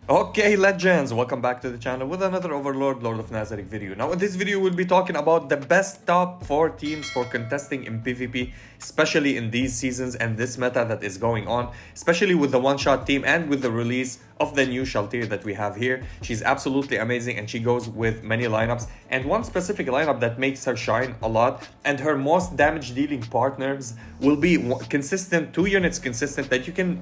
Okay, legends, welcome back to the channel with another Overlord Lord of Nazarick video. Now in this video we'll be talking about the best top 4 teams for contesting in PvP, especially in these seasons and this meta that is going on, especially with the one-shot team and with the release of the new Shaltir that we have here. She's absolutely amazing and she goes with many lineups, and one specific lineup that makes her shine a lot, and her most damage dealing partners will be consistent, 2 units consistent that you can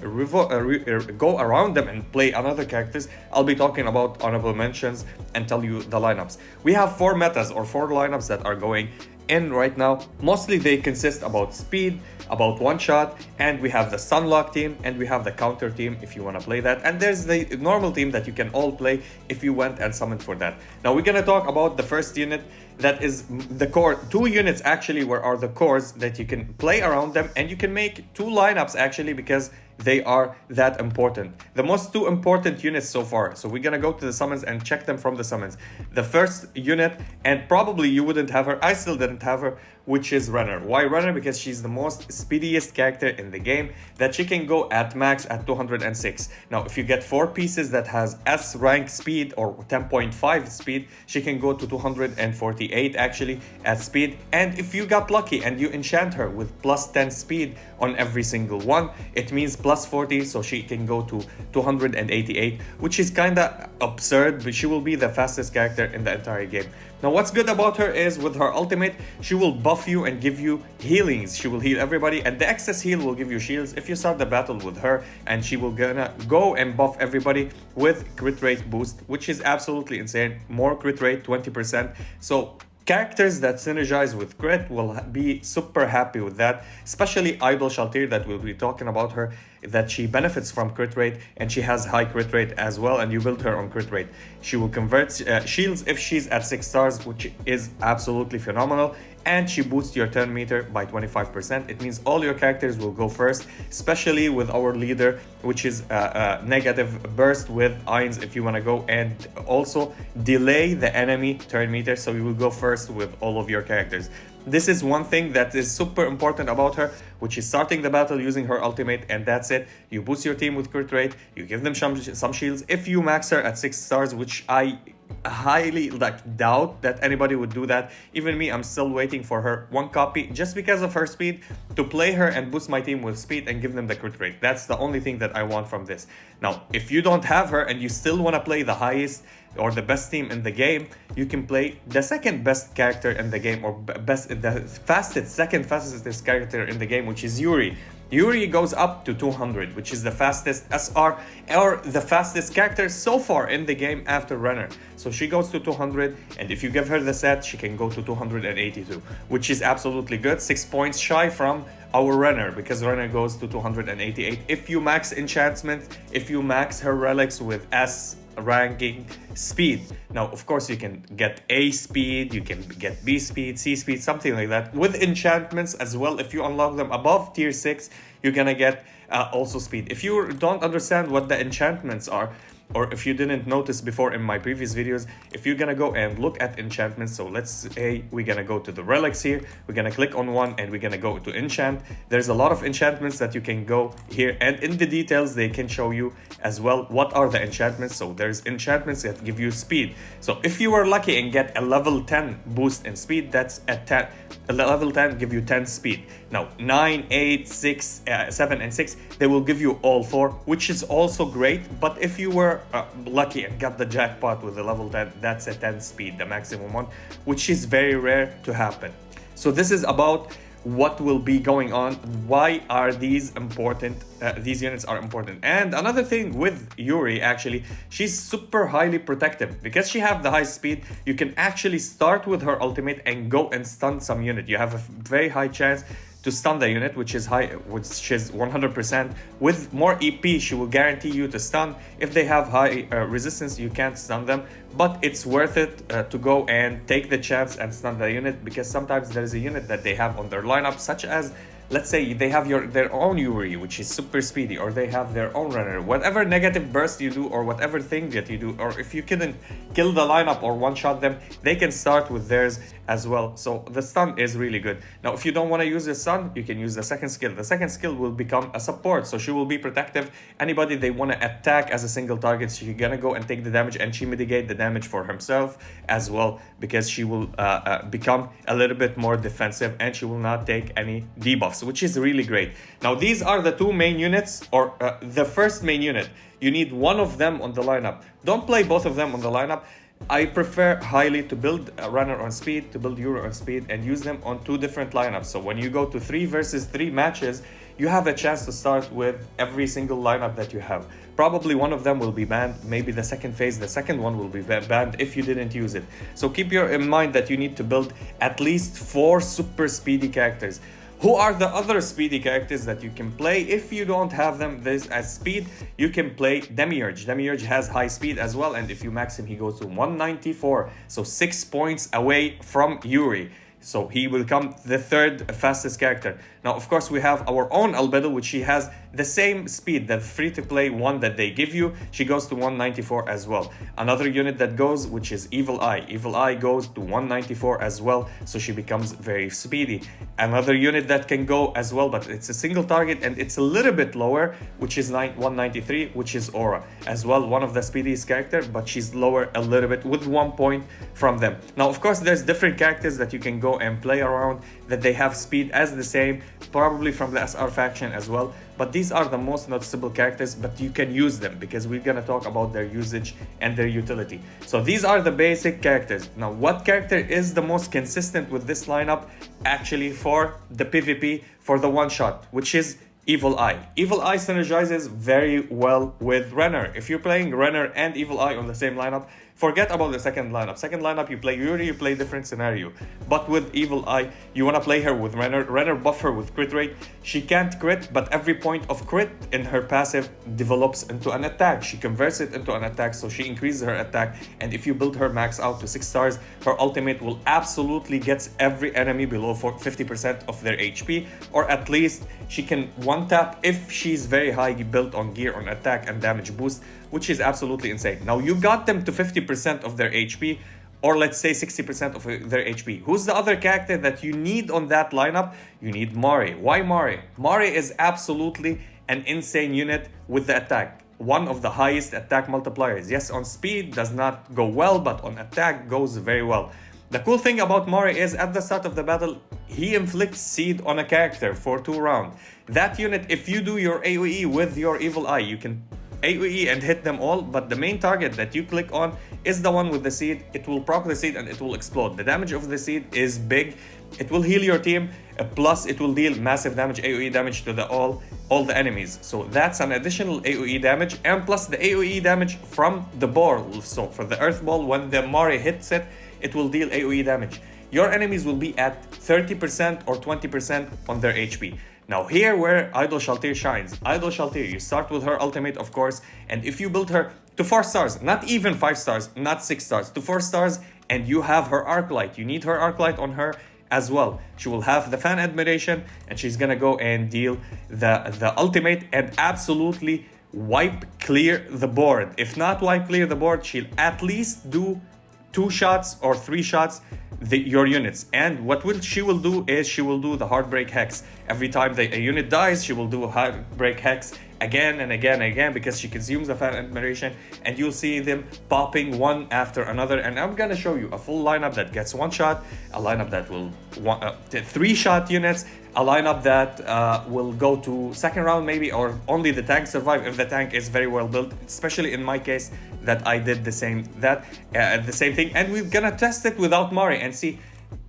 go around them and play another characters. I'll be talking about honorable mentions and tell you the lineups. We have 4 metas or 4 lineups that are going in right now. Mostly they consist about speed, about one shot, and we have the Sunlock team and we have the counter team if you want to play that, and there's the normal team that you can all play if you went and summoned for that. Now we're gonna talk about the first unit that is the core. 2 units actually where are the cores that you can play around them, and you can make 2 lineups actually because they are that important. The most 2 important units so far. So we're gonna go to the summons and check them from the summons. The first unit, and probably you wouldn't have her, I still didn't have her, which is Runner. Why Runner? Because she's the most speediest character in the game, that she can go at max at 206. Now if you get 4 pieces that has S rank speed or 10.5 speed, she can go to 248 actually at speed. And if you got lucky and you enchant her with plus 10 speed on every single one, it means plus 40, so she can go to 288, which is kinda absurd, but she will be the fastest character in the entire game. Now what's good about her is with her ultimate, she will buff you and give you healings. She will heal everybody, and the excess heal will give you shields if you start the battle with her, and she will gonna go and buff everybody with crit rate boost, which is absolutely insane. More crit rate, 20%. So characters that synergize with crit will be super happy with that, especially Idol Shaltir that we'll be talking about her, that she benefits from crit rate and she has high crit rate as well, and you build her on crit rate. She will convert shields if she's at 6 stars, which is absolutely phenomenal, and she boosts your turn meter by 25%. It means all your characters will go first, especially with our leader, which is negative burst with Irons if you want to go, and also delay the enemy turn meter, so you will go first with all of your characters. This is one thing that is super important about her, which is starting the battle using her ultimate, and that's it. You boost your team with crit rate, you give them some shields. If you max her at 6 stars, which I highly doubt that anybody would do that. Even me, I'm still waiting for her 1 copy just because of her speed, to play her and boost my team with speed and give them the crit rate. That's the only thing that I want from this. Now if you don't have her and you still want to play the highest or the best team in the game, you can play the second best character in the game, or second fastest character in the game, which is Yuri. Yuri goes up to 200, which is the fastest SR or the fastest character so far in the game after Runner. So she goes to 200, and if you give her the set, she can go to 282, which is absolutely good. 6 points shy from our Runner, because Runner goes to 288. If you max enchantment, if you max her relics with S ranking speed. Now of course you can get A speed, you can get B speed, C speed, something like that. With enchantments as well, if you unlock them above tier 6, you're gonna get also speed. If you don't understand what the enchantments are, or if you didn't notice before in my previous videos, if you're gonna go and look at enchantments, so let's say we're gonna go to the relics here, we're gonna click on one and we're gonna go to enchant. There's a lot of enchantments that you can go here, and in the details they can show you as well what are the enchantments. So there's enchantments that give you speed. So if you were lucky and get a level 10 boost in speed, that's at 10. A level 10 give you 10 speed. Now 9, 8, 6, 7 and 6, they will give you all 4, which is also great. But if you were lucky and got the jackpot with the level 10, that's a 10 speed, the maximum one, which is very rare to happen. So this is about what will be going on. Why are these important? These units are important. And another thing with Yuri, actually, she's super highly protective because she have the high speed. You can actually start with her ultimate and go and stun some unit. You have a very high chance to stun the unit, which is 100%. With more EP, she will guarantee you to stun. If they have high resistance, you can't stun them, but it's worth it to go and take the chance and stun the unit, because sometimes there is a unit that they have on their lineup, such as let's say they have their own Yuri, which is super speedy, or they have their own runner, whatever negative burst you do or whatever thing that you do, or if you couldn't kill the lineup or one-shot them, they can start with theirs as well. So the stun is really good. Now, if you don't want to use the stun, you can use the second skill. The second skill will become a support, so she will be protective. Anybody they want to attack as a single target, she's gonna go and take the damage, and she mitigate the damage for herself as well, because she will become a little bit more defensive, and she will not take any debuffs, which is really great. Now, these are the two main units, or the first main unit. You need one of them on the lineup. Don't play both of them on the lineup. I prefer highly to build a runner on speed, to build Euro on speed, and use them on two different lineups. So when you go to 3 versus 3 matches, you have a chance to start with every single lineup that you have. Probably one of them will be banned, maybe the second phase, the second one will be banned if you didn't use it. So keep in mind that you need to build at least 4 super speedy characters. Who are the other speedy characters that you can play? If you don't have them this as speed, you can play Demiurge. Demiurge has high speed as well, and if you max him, he goes to 194, so 6 points away from Yuri. So he will become the third fastest character. Now, of course, we have our own Albedo, which she has the same speed, that free-to-play one that they give you. She goes to 194 as well. Another unit that goes, which is Evil Eye. Evil Eye goes to 194 as well, so she becomes very speedy. Another unit that can go as well, but it's a single target and it's a little bit lower, which is 193, which is Aura. As well, one of the speediest character, but she's lower a little bit with 1 point from them. Now, of course, there's different characters that you can go and play around that they have speed as the same, probably from the SR faction as well. But these are the most noticeable characters, but you can use them because we're gonna talk about their usage and their utility. So these are the basic characters. Now, what character is the most consistent with this lineup actually for the PvP, for the one-shot, which is Evil Eye. Evil Eye synergizes very well with Renner. If you're playing Renner and Evil Eye on the same lineup, forget about the second lineup. Second lineup, you play Yuri, you play different scenario. But with Evil Eye, you want to play her with Renner. Renner buff her with crit rate. She can't crit, but every point of crit in her passive develops into an attack. She converts it into an attack, so she increases her attack. And if you build her max out to 6 stars, her ultimate will absolutely get every enemy below 50% of their HP, or at least she can one-tap if she's very high built on gear, on attack and damage boost, which is absolutely insane. Now, you got them to 50% of their HP, or let's say 60% of their HP. Who's the other character that you need on that lineup? You need Mari. Why Mari? Mari is absolutely an insane unit with the attack. One of the highest attack multipliers. Yes, on speed does not go well, but on attack goes very well. The cool thing about Mari is at the start of the battle, he inflicts seed on a character for 2 rounds. That unit, if you do your AoE with your Evil Eye, you can AoE and hit them all, but the main target that you click on is the one with the seed. It will proc the seed and it will explode. The damage of the seed is big. It will heal your team, plus it will deal massive damage, AoE damage to all the enemies. So that's an additional AoE damage, and plus the AoE damage from the ball. So for the Earth Ball, when the Mari hits it, it will deal AoE damage. Your enemies will be at 30% or 20% on their HP. Now here where Idol Shaltir shines. Idol Shaltir, you start with her ultimate, of course, and if you build her to 4 stars, not even 5 stars, not 6 stars, to 4 stars, and you have her Arc Light, you need her Arc Light on her as well. She will have the Fan Admiration, and she's gonna go and deal the ultimate and absolutely wipe clear the board. If not wipe clear the board, she'll at least do 2 shots or 3 shots your units. And what she will do is she will do the Heartbreak Hex. Every time a unit dies, she will do a Heartbreak Hex again and again and again, because she consumes the Fan Admiration, and you'll see them popping one after another. And I'm gonna show you a full lineup that gets 1 shot, a lineup that will 3 shot units, a lineup that will go to second round maybe, or only the tank survive if the tank is very well built, especially in my case that I did the same thing. And we're gonna test it without Mari and see,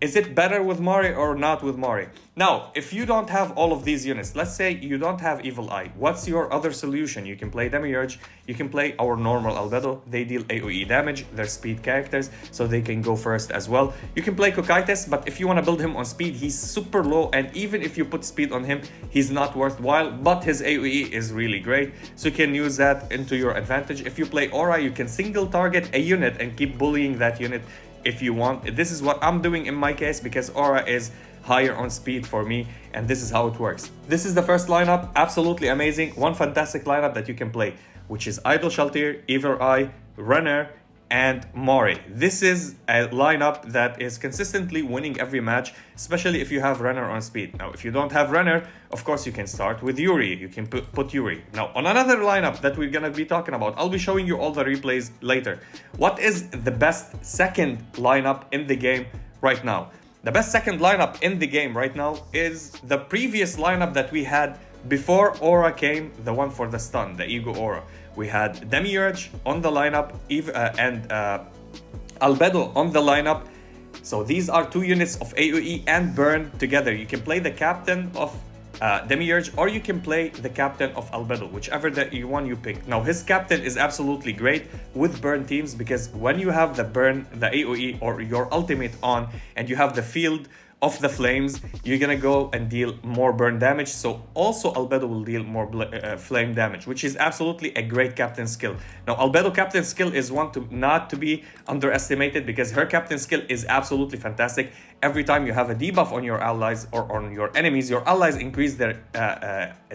is it better with Mari or not with Mari? Now, if you don't have all of these units, let's say you don't have Evil Eye, what's your other solution? You can play Demiurge, you can play our normal Albedo. They deal AoE damage, they're speed characters, so they can go first as well. You can play Kokaites, but if you want to build him on speed, he's super low, and even if you put speed on him, he's not worthwhile, but his AoE is really great, so you can use that into your advantage. If you play Aura, you can single target a unit and keep bullying that unit if you want. This is what I'm doing in my case, because Aura is higher on speed for me, and this is how it works. This is the first lineup, absolutely amazing, one fantastic lineup that you can play, which is Idol Shaltir, Evil Eye, Renner, and Mori. This is a lineup that is consistently winning every match, especially if you have Renner on speed. Now, if you don't have Renner, of course you can start with Yuri. You can put Yuri. Now, on another lineup that we're gonna be talking about, I'll be showing you all the replays later. What is the best second lineup in the game right now? The best second lineup in the game right now is the previous lineup that we had before Aura came, the one for the stun, the Ego Aura. We had Demiurge on the lineup and Albedo on the lineup. So these are two units of AoE and burn together. You can play the captain of Demiurge, or you can play the captain of Albedo, whichever one you pick. Now, his captain is absolutely great with burn teams, because when you have the burn, the AoE or your ultimate on, and you have the field of the flames, you're gonna go and deal more burn damage. So also Albedo will deal more flame damage, which is absolutely a great captain skill. Now, Albedo captain skill is one not to be underestimated, because her captain skill is absolutely fantastic. Every time you have a debuff on your allies or on your enemies, your allies increase their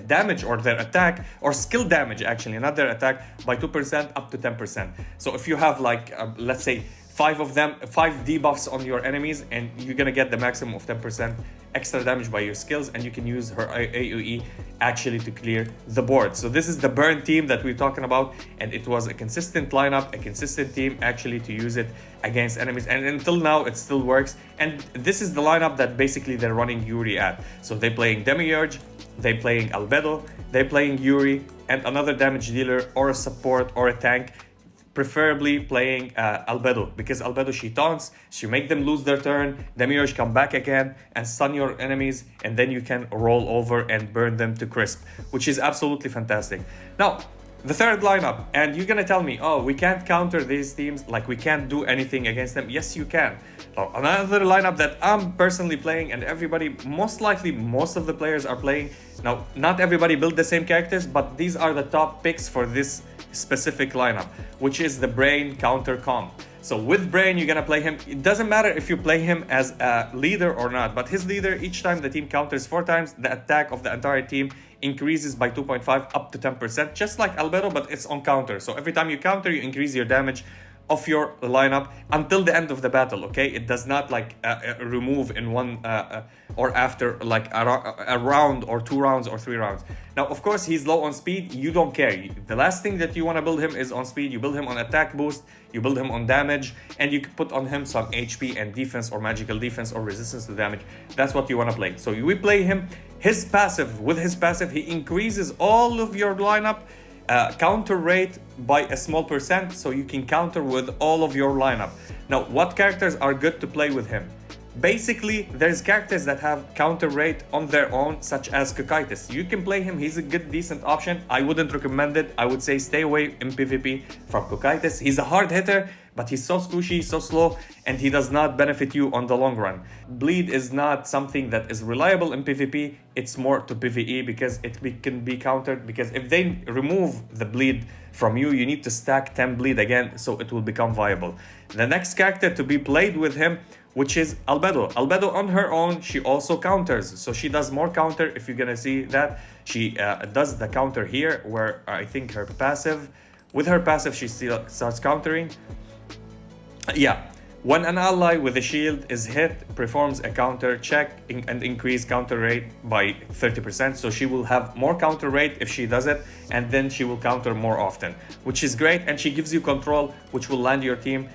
damage or their attack, or skill damage actually, not their attack, by 2% up to 10%. So if you have like, let's say, 5 debuffs on your enemies, and you're gonna get the maximum of 10% extra damage by your skills, and you can use her AoE actually to clear the board. So this is the burn team that we're talking about, and it was a consistent lineup, a consistent team actually to use it against enemies, and until now it still works. And this is the lineup that basically they're running Yuri at. So they're playing Demiurge, they're playing Albedo, they're playing Yuri, and another damage dealer or a support or a tank, preferably playing Albedo, because Albedo, she taunts, she make them lose their turn, Demiurge come back again and stun your enemies, and then you can roll over and burn them to crisp, which is absolutely fantastic. Now, the third lineup, and you're gonna tell me, oh, we can't counter these teams, like we can't do anything against them. Yes, you can. Now, another lineup that I'm personally playing, and everybody, most likely most of the players are playing. Now, not everybody build the same characters, but these are the top picks for this specific lineup, which is the Brain counter comp. So with Brain, you're gonna play him. It doesn't matter if you play him as a leader or not, but his leader, each time the team counters 4 times, the attack of the entire team increases by 2.5 up to 10%, just like Albedo, but it's on counter. So every time you counter, you increase your damage of your lineup until the end of the battle, okay? It does not like remove in one or after like a round or 2 rounds or 3 rounds. Now, of course, he's low on speed. You don't care. The last thing that you want to build him is on speed. You build him on attack boost, you build him on damage, and you can put on him some HP and defense or magical defense or resistance to damage. That's what you want to play. So we play him. His passive, with his passive, he increases all of your lineup counter rate by a small percent, so you can counter with all of your lineup. Now, what characters are good to play with him? Basically, there's characters that have counter rate on their own, such as Kokaitis. You can play him, he's a good, decent option. I wouldn't recommend it. I would say stay away in PvP from Kokaitis. He's a hard hitter, but he's so squishy, so slow, and he does not benefit you on the long run. Bleed is not something that is reliable in PvP. It's more to PvE, because it can be countered, because if they remove the bleed from you, you need to stack 10 bleed again, so it will become viable. The next character to be played with him, which is Albedo. Albedo on her own, she also counters. So she does more counter. If you're gonna see that, she does the counter here, where I think her passive, with her passive, she still starts countering. Yeah, when an ally with a shield is hit, performs a counter check and increase counter rate by 30%. So she will have more counter rate if she does it, and then she will counter more often, which is great. And she gives you control, which will land your team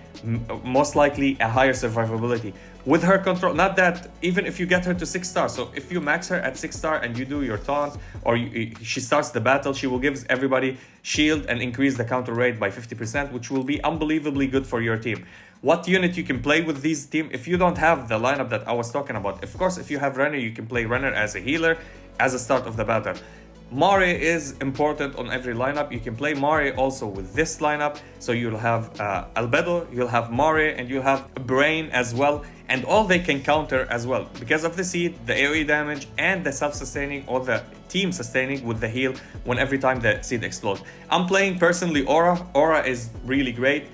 most likely a higher survivability. With her control, not that, even if you get her to 6 stars, so if you max her at 6 star and you do your taunt, or she starts the battle, she will give everybody shield and increase the counter rate by 50%, which will be unbelievably good for your team. What unit you can play with these team, if you don't have the lineup that I was talking about? Of course, if you have Renner, you can play Renner as a healer as a start of the battle. Mari is important on every lineup. You can play Mari also with this lineup. So you'll have Albedo, you'll have Mari, and you'll have Brain as well. And all they can counter as well, because of the seed, the AoE damage, and the self-sustaining or the team sustaining with the heal when every time the seed explodes. I'm playing personally Aura. Aura is really great.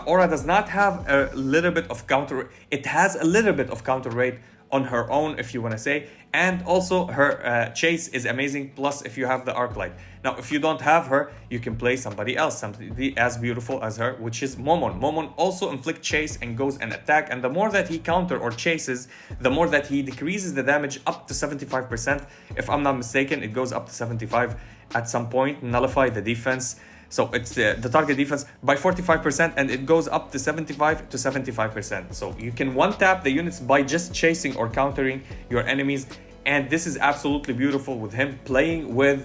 Aura does not have a little bit of counter. It has a little bit of counter rate on her own, if you want to say. And also her chase is amazing, plus if you have the arc light. Now, if you don't have her, you can play somebody else, somebody as beautiful as her, which is Momon. Momon also inflict chase and goes and attack, and the more that he counter or chases, the more that he decreases the damage up to 75%. If I'm not mistaken, it goes up to 75 at some point, nullify the defense. So it's the target defense by 45%, and it goes up to 75 to 75%. So you can one-tap the units by just chasing or countering your enemies. And this is absolutely beautiful with him playing with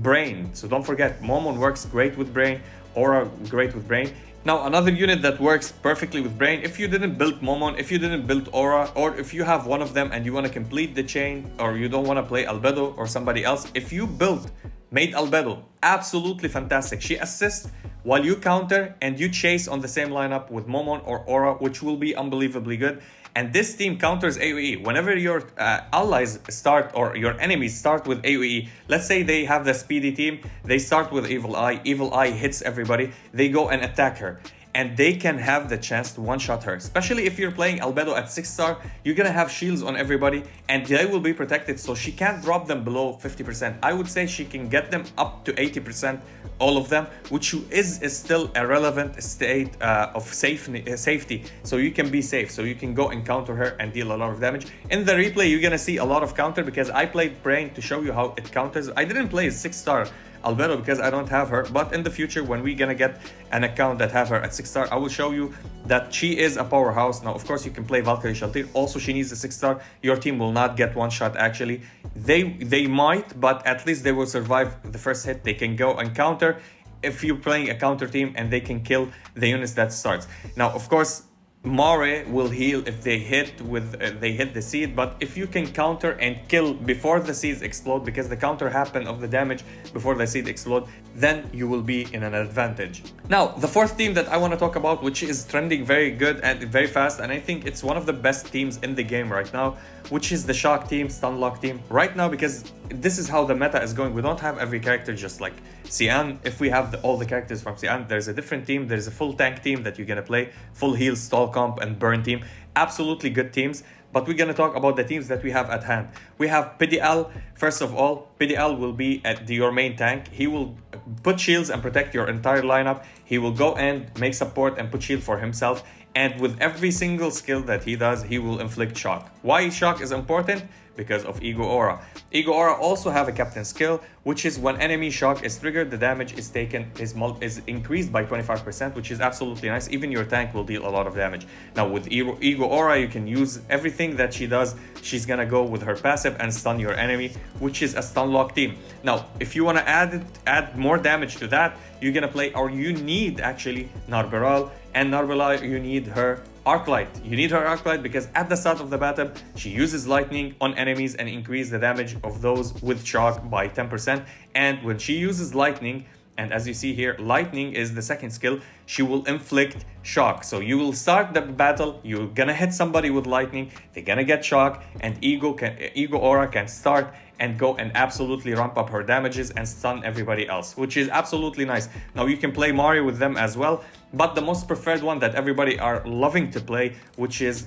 Brain. So don't forget, Momon works great with Brain, Aura great with Brain. Now, another unit that works perfectly with Brain, if you didn't build Momon, if you didn't build Aura, or if you have one of them and you want to complete the chain, or you don't want to play Albedo or somebody else, if you build Maid Albedo, absolutely fantastic. She assists while you counter and you chase on the same lineup with Momon or Aura, which will be unbelievably good. And this team counters AoE. Whenever your allies start or your enemies start with AoE, let's say they have the speedy team, they start with Evil Eye, Evil Eye hits everybody, they go and attack her. And they can have the chance to one-shot her. Especially if you're playing Albedo at 6-star, you're gonna have shields on everybody and they will be protected, so she can't drop them below 50%. I would say she can get them up to 80%, all of them, which is still a relevant state of safety. So you can be safe, so you can go and counter her and deal a lot of damage. In the replay, you're gonna see a lot of counter because I played Brain to show you how it counters. I didn't play a 6-star Albedo because I don't have her, but in the future when we're gonna get an account that have her at 6-star, I will show you that she is a powerhouse. Now of course you can play Valkyrie Shaltir, also she needs a 6-star. Your team will not get one shot actually. They might, but at least they will survive the first hit. They can go and counter if you're playing a counter team, and they can kill the units that starts. Now of course Mare will heal if they hit the seed, but if you can counter and kill before the seeds explode, because the counter happen of the damage before the seed explode, then you will be in an advantage. Now the fourth team that I want to talk about, which is trending very good and very fast, and I think it's one of the best teams in the game right now, which is the Shock team, Stunlock team right now, because this is how the meta is going. We don't have every character just like Xian. If we have all the characters from Xian, there's a different team. There's a full tank team that you're gonna play, full heal, stall comp, and burn team. Absolutely good teams. But we're gonna talk about the teams that we have at hand. We have PDL. First of all, PDL will be at your main tank. He will put shields and protect your entire lineup. He will go and make support and put shield for himself. And with every single skill that he does, he will inflict shock. Why shock is important? Because of Ego Aura. Ego Aura also have a captain skill, which is when enemy shock is triggered, the damage is taken is increased by 25%, which is absolutely nice. Even your tank will deal a lot of damage. Now with Ego Aura, you can use everything that she does. She's gonna go with her passive and stun your enemy, which is a stun lock team. Now, if you wanna add more damage to that, you're gonna play, or you need actually Narberal, and Narberal, you need her Arclight. You need her Arclight because at the start of the battle, she uses lightning on enemies and increase the damage of those with shock by 10%. And when she uses lightning, and as you see here, lightning is the second skill, she will inflict shock. So you will start the battle, you're gonna hit somebody with lightning, they're gonna get shock, and Ego Aura can start and go and absolutely ramp up her damages and stun everybody else, which is absolutely nice. Now you can play Mario with them as well, but the most preferred one that everybody are loving to play, which is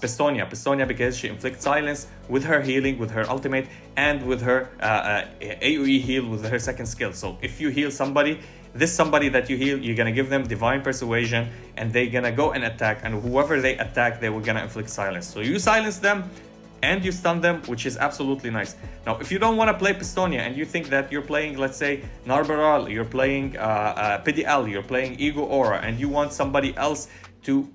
Pistonia. Pistonia because she inflicts silence with her healing, with her ultimate, and with her AoE heal with her second skill. So if you heal somebody, this somebody that you heal, you're gonna give them Divine Persuasion, and they're gonna go and attack, and whoever they attack, they were gonna inflict silence. So you silence them, and you stun them, which is absolutely nice. Now, if you don't want to play Pistonia and you think that you're playing, let's say, Narberal, you're playing PDL, you're playing Ego Aura, and you want somebody else to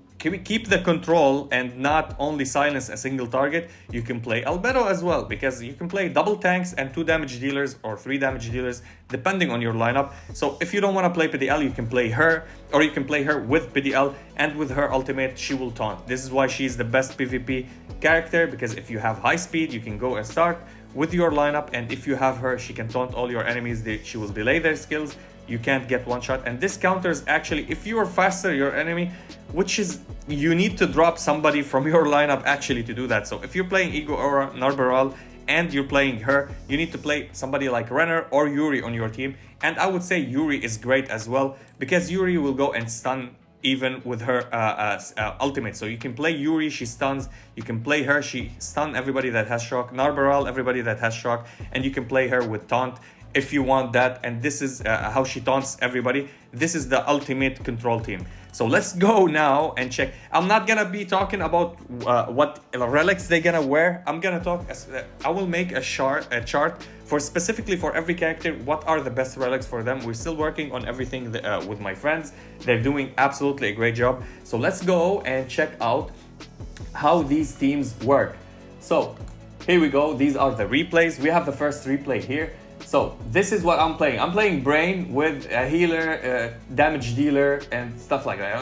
keep the control and not only silence a single target, you can play Albedo as well, because you can play double tanks and 2 damage dealers or 3 damage dealers, depending on your lineup. So if you don't want to play PDL, you can play her, or you can play her with PDL, and with her ultimate, she will taunt. This is why she's the best PvP character, because if you have high speed, you can go and start with your lineup, and if you have her, she can taunt all your enemies. She will delay their skills. You can't get one shot, and this counters actually if you are faster your enemy, which is you need to drop somebody from your lineup actually to do that. So if you're playing Ego Aura, Narberal, and you're playing her, you need to play somebody like Renner or Yuri on your team. And I would say Yuri is great as well, because Yuri will go and stun even with her ultimate. So you can play Yuri, she stuns. You can play her, she stun everybody that has shock. Narbaral, everybody that has shock. And you can play her with taunt if you want that. And this is how she taunts everybody. This is the ultimate control team. So let's go now and check. I'm not gonna be talking about what relics they're gonna wear. I'm gonna talk. I will make a chart for specifically for every character. What are the best relics for them? We're still working on everything with my friends. They're doing absolutely a great job. So let's go and check out how these teams work. So here we go. These are the replays. We have the first replay here. So this is what I'm playing. I'm playing Brain with a healer, damage dealer, and stuff like that.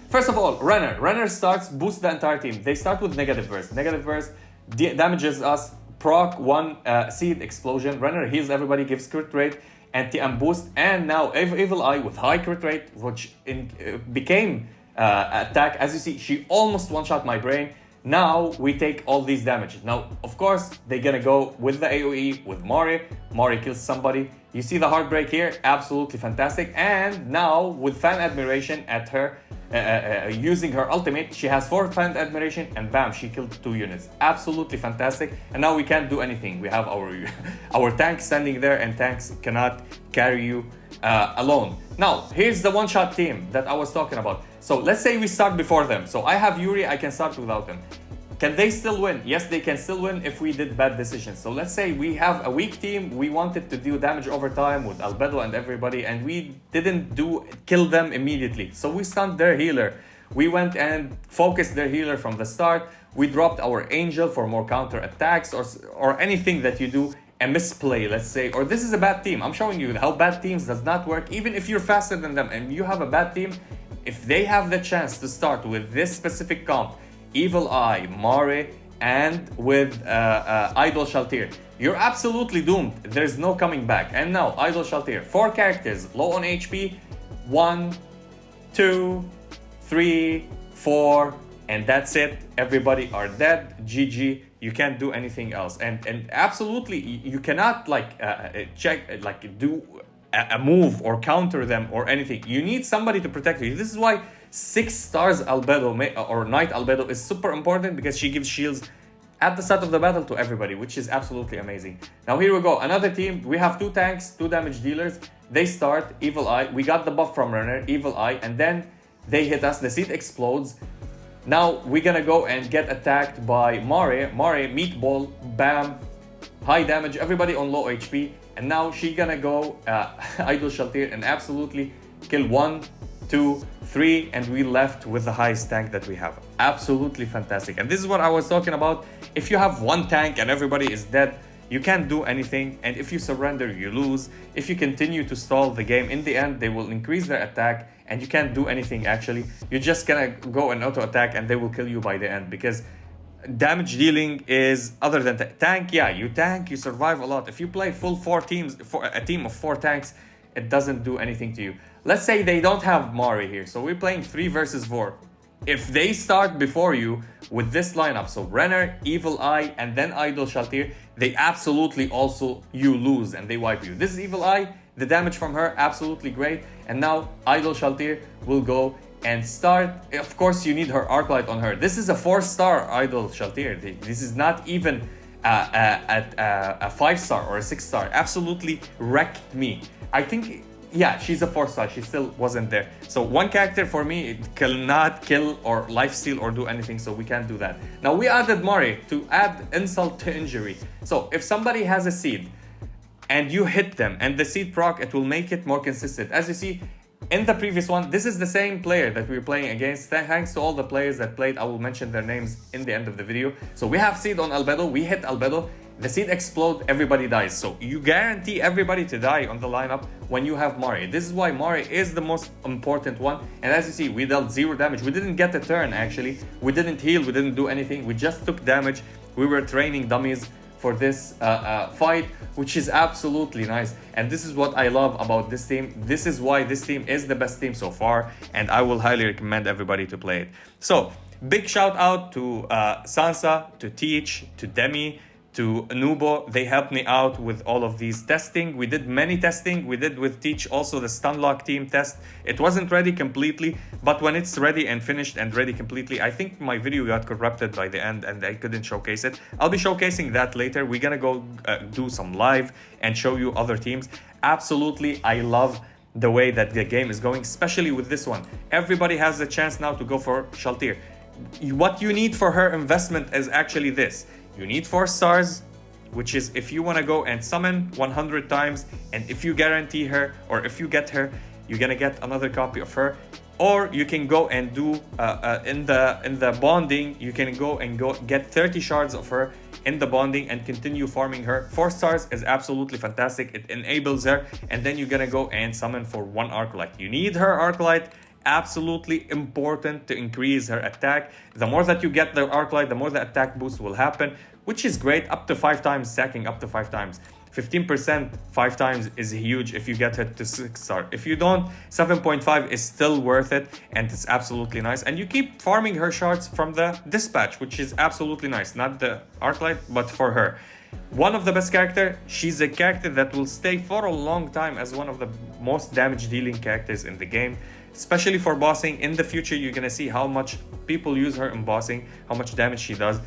First of all, Renner. Renner starts, boost the entire team. They start with negative burst. Negative burst damages us, proc 1 seed explosion. Renner heals everybody, gives crit rate, and TM boost. And now Evil Eye with high crit rate, which became attack. As you see, she almost one-shot my Brain. Now we take all these damages. Now, of course, they're gonna go with the AoE with Mari. Mari kills somebody. You see the heartbreak here, absolutely fantastic. And now with fan admiration at her, using her ultimate, she has 4 fan admiration and bam, she killed 2 units. Absolutely fantastic. And now we can't do anything. We have our tank standing there, and tanks cannot carry you alone. Now, here's the one-shot team that I was talking about. So let's say we start before them. So I have Yuri, I can start without them. Can they still win? Yes, they can still win if we did bad decisions. So let's say we have a weak team. We wanted to do damage over time with Albedo and everybody, and we didn't kill them immediately. So we stunned their healer. We went and focused their healer from the start. We dropped our angel for more counter attacks or anything that you do. A misplay, let's say, or this is a bad team. I'm showing you how bad teams does not work. Even if you're faster than them and you have a bad team, if they have the chance to start with this specific comp, Evil Eye, Mari, and with Idol Shaltir, you're absolutely doomed. There's no coming back. And now Idol Shaltir, 4 characters, low on HP, 1, 2, 3, 4, and that's it. Everybody are dead. GG. You can't do anything else. And absolutely, you cannot do a move or counter them or anything. You need somebody to protect you. This is why 6 stars Albedo or Knight Albedo is super important, because she gives shields at the start of the battle to everybody, which is absolutely amazing. Now here we go. Another team. We have 2 tanks, 2 damage dealers. They start Evil Eye. We got the buff from Renner, Evil Eye, and then they hit us. The seed explodes. Now we're gonna go and get attacked by Mari. Mari, meatball, bam, high damage, everybody on low HP. And now she's gonna go Idol Shaltir and absolutely kill 1, 2, 3, and we left with the highest tank that we have. Absolutely fantastic. And this is what I was talking about. If you have 1 tank and everybody is dead, you can't do anything. And if you surrender, you lose. If you continue to stall the game, in the end, they will increase their attack and you can't do anything actually. You're just gonna go and auto attack and they will kill you by the end, because damage dealing is, other than tank, yeah, you tank, you survive a lot. If you play full 4 teams, for a team of 4 tanks, it doesn't do anything to you. Let's say they don't have Mari here, so we're playing 3 versus 4. If they start before you with this lineup, so Renner, Evil Eye, and then Idol Shaltir, they absolutely also, you lose and they wipe you. This is Evil Eye, the damage from her, absolutely great. And now Idol Shaltir will go and start. Of course, you need her arc light on her. This is a 4-star Idol Shaltir. This is not even a 5-star or a 6-star. Absolutely wrecked me. I think, yeah, she's a 4-star. She still wasn't there. So 1 character for me, it cannot kill or lifesteal or do anything, so we can't do that. Now we added Mari to add insult to injury. So if somebody has a seed and you hit them and the seed proc, it will make it more consistent. As you see in the previous one, this is the same player that we were playing against. Thanks to all the players that played. I will mention their names in the end of the video. So we have seed on Albedo. We hit Albedo. The seed explode, everybody dies. So you guarantee everybody to die on the lineup when you have Mari. This is why Mari is the most important one. And as you see, we dealt 0 damage. We didn't get a turn actually. We didn't heal, we didn't do anything. We just took damage. We were training dummies for this fight, which is absolutely nice. And this is what I love about this team. This is why this team is the best team so far, and I will highly recommend everybody to play it. So big shout out to Sansa, to Teach, to Demi, to Nubo. They helped me out with all of these testing. We did many testing. We did with Teach also the Stunlock team test. It wasn't ready completely, but when it's ready and finished and ready completely, I think my video got corrupted by the end and I couldn't showcase it. I'll be showcasing that later. We're gonna go do some live and show you other teams. Absolutely, I love the way that the game is going, especially with this one. Everybody has the chance now to go for Shaltir. What you need for her investment is actually this. You need 4 stars, which is if you want to go and summon 100 times, and if you guarantee her or if you get her, you're gonna get another copy of her. Or you can go and do in the bonding, you can go get 30 shards of her in the bonding and continue farming her. 4 stars is absolutely fantastic. It enables her, and then you're gonna go and summon for 1 Arclight. You need her Arclight. Absolutely important to increase her attack. The more that you get the Arclight, the more the attack boost will happen, which is great. Up to 5 times, stacking up to 5 times. 15% 5 times is huge if you get her to 6 star. If you don't, 7.5 is still worth it, and it's absolutely nice. And you keep farming her shards from the dispatch, which is absolutely nice. Not the Arclight, but for her. One of the best character. She's a character that will stay for a long time as one of the most damage dealing characters in the game, especially for bossing. In the future, you're gonna see how much people use her in bossing, how much damage she does.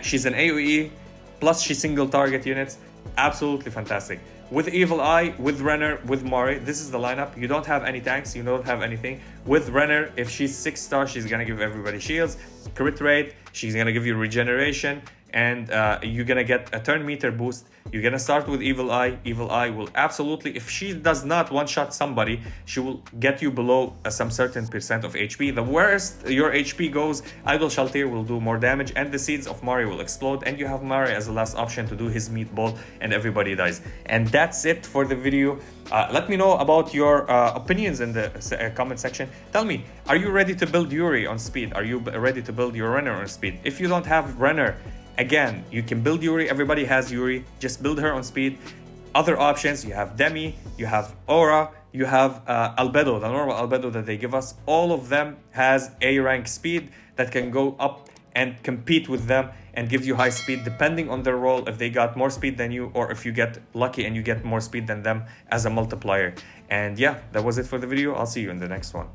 She's an AoE, plus she single target units. Absolutely fantastic. With Evil Eye, with Renner, with Mari, this is the lineup. You don't have any tanks, you don't have anything. With Renner, if she's 6 star, she's gonna give everybody shields, crit rate, she's gonna give you regeneration, and you're gonna get a turn meter boost. You're gonna start with Evil Eye. Evil Eye will absolutely, if she does not one-shot somebody, she will get you below some certain percent of HP. The worse your HP goes, Idol Shaltir will do more damage, and the Seeds of Mari will explode, and you have Mari as the last option to do his meatball, and everybody dies. And that's it for the video. Let me know about your opinions in the comment section. Tell me, are you ready to build Yuri on speed? Are you ready to build your Renner on speed? If you don't have Renner, again, you can build Yuri. Everybody has Yuri. Just build her on speed. Other options, you have Demi, you have Aura, you have Albedo, the normal Albedo that they give us. All of them has A rank speed that can go up and compete with them and give you high speed depending on their role, if they got more speed than you or if you get lucky and you get more speed than them as a multiplier. And yeah, that was it for the video. I'll see you in the next one.